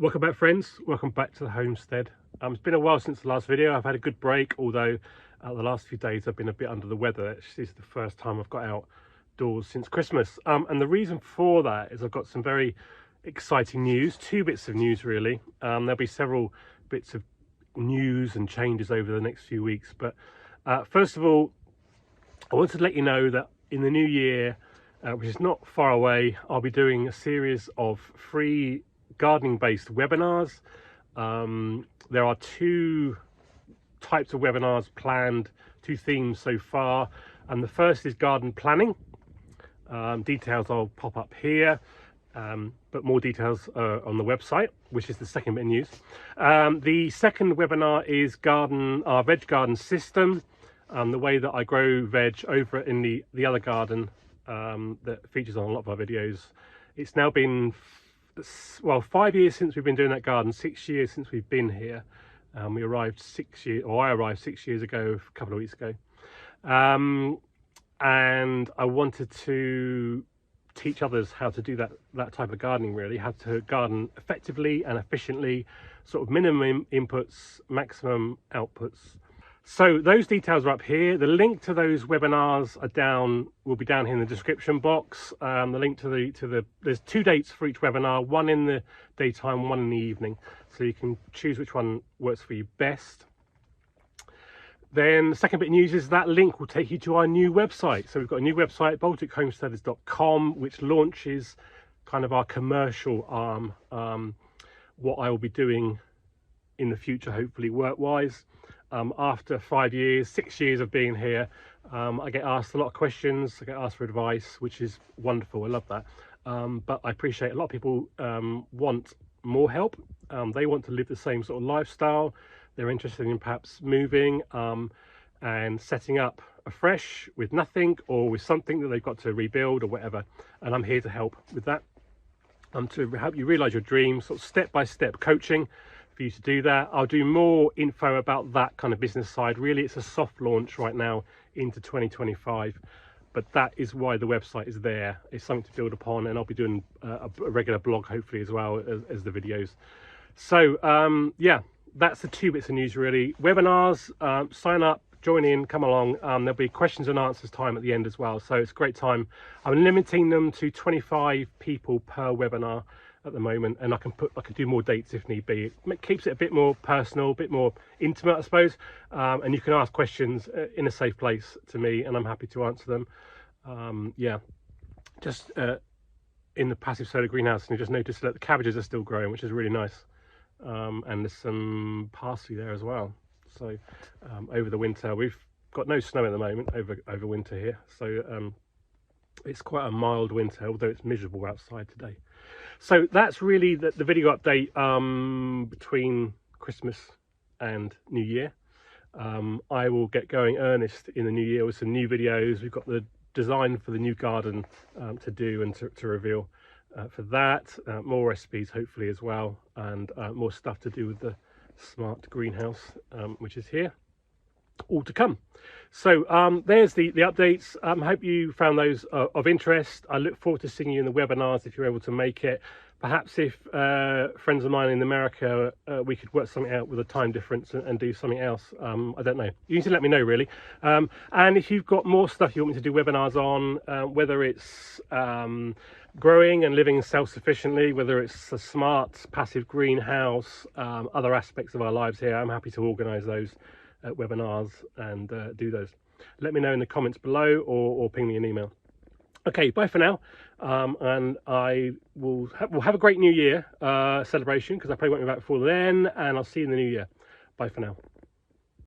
Welcome back, friends. Welcome back to the homestead. It's been a while since the last video. I've had a good break, although the last few days I've been a bit under the weather. This is the first time I've got outdoors since Christmas. And the reason for that is I've got some very exciting news, two bits of news really. There'll be several bits of news and changes over the next few weeks. But first of all, I wanted to let you know that in the new year, which is not far away, I'll be doing a series of free gardening based webinars. There are two types of webinars planned, two themes so far, and the first is garden planning. Details I'll pop up here, but more details on the website, which is the second bit of news. The second webinar is our veg garden system, the way that I grow veg over in the other garden that features on a lot of our videos. It's now been 5 years since we've been doing that garden, 6 years since we've been here. I arrived 6 years ago, a couple of weeks ago. And I wanted to teach others how to do that type of gardening, really, how to garden effectively and efficiently, sort of minimum inputs, maximum outputs. So those details are up here. The link to those webinars will be down here in the description box. The link to there's 2 dates for each webinar, one in the daytime, one in the evening. So you can choose which one works for you best. Then the second bit of news is that link will take you to our new website. So we've got a new website, baltichomesteaders.com, which launches kind of our commercial arm, what I will be doing in the future, hopefully work-wise. After 6 years of being here, I get asked a lot of questions, I get asked for advice, which is wonderful. I love that. But I appreciate a lot of people want more help. They want to live the same sort of lifestyle. They're interested in perhaps moving and setting up afresh with nothing or with something that they've got to rebuild or whatever. And I'm here to help with that. To help you realize your dreams, sort of step-by-step coaching for you to do that. I'll do more info about that kind of business side. Really, it's a soft launch right now into 2025, but that is why the website is there. It's something to build upon, and I'll be doing a regular blog hopefully as well as the videos. So yeah, that's the 2 bits of news really. Webinars, sign up, join in, come along. There'll be questions and answers time at the end as well, so it's a great time. I'm limiting them to 25 people per webinar at the moment, and I can do more dates if need be. It keeps it a bit more personal, a bit more intimate, I suppose, and you can ask questions in a safe place to me, and I'm happy to answer them. Yeah, just in the passive solar greenhouse, and you just noticed that the cabbages are still growing, which is really nice, and there's some parsley there as well. So over the winter, we've got no snow at the moment over winter here, so it's quite a mild winter, although it's miserable outside today. So that's really the video update between Christmas and New Year. I will get going earnest in the new year with some new videos. We've got the design for the new garden to do and to reveal for that. More recipes hopefully as well, and more stuff to do with the smart greenhouse, which is here. All to come. So there's the updates. Hope you found those of interest. I look forward to seeing you in the webinars if you're able to make it. Perhaps if friends of mine in America, we could work something out with a time difference and do something else. I don't know. You need to let me know really. And if you've got more stuff you want me to do webinars on, whether it's growing and living self-sufficiently, whether it's a smart passive greenhouse, other aspects of our lives here, I'm happy to organize those webinars and do those. Let me know in the comments below or ping me an email. Okay, bye for now, and I will have a great New Year celebration, because I probably won't be back before then, and I'll see you in the new year. Bye for now.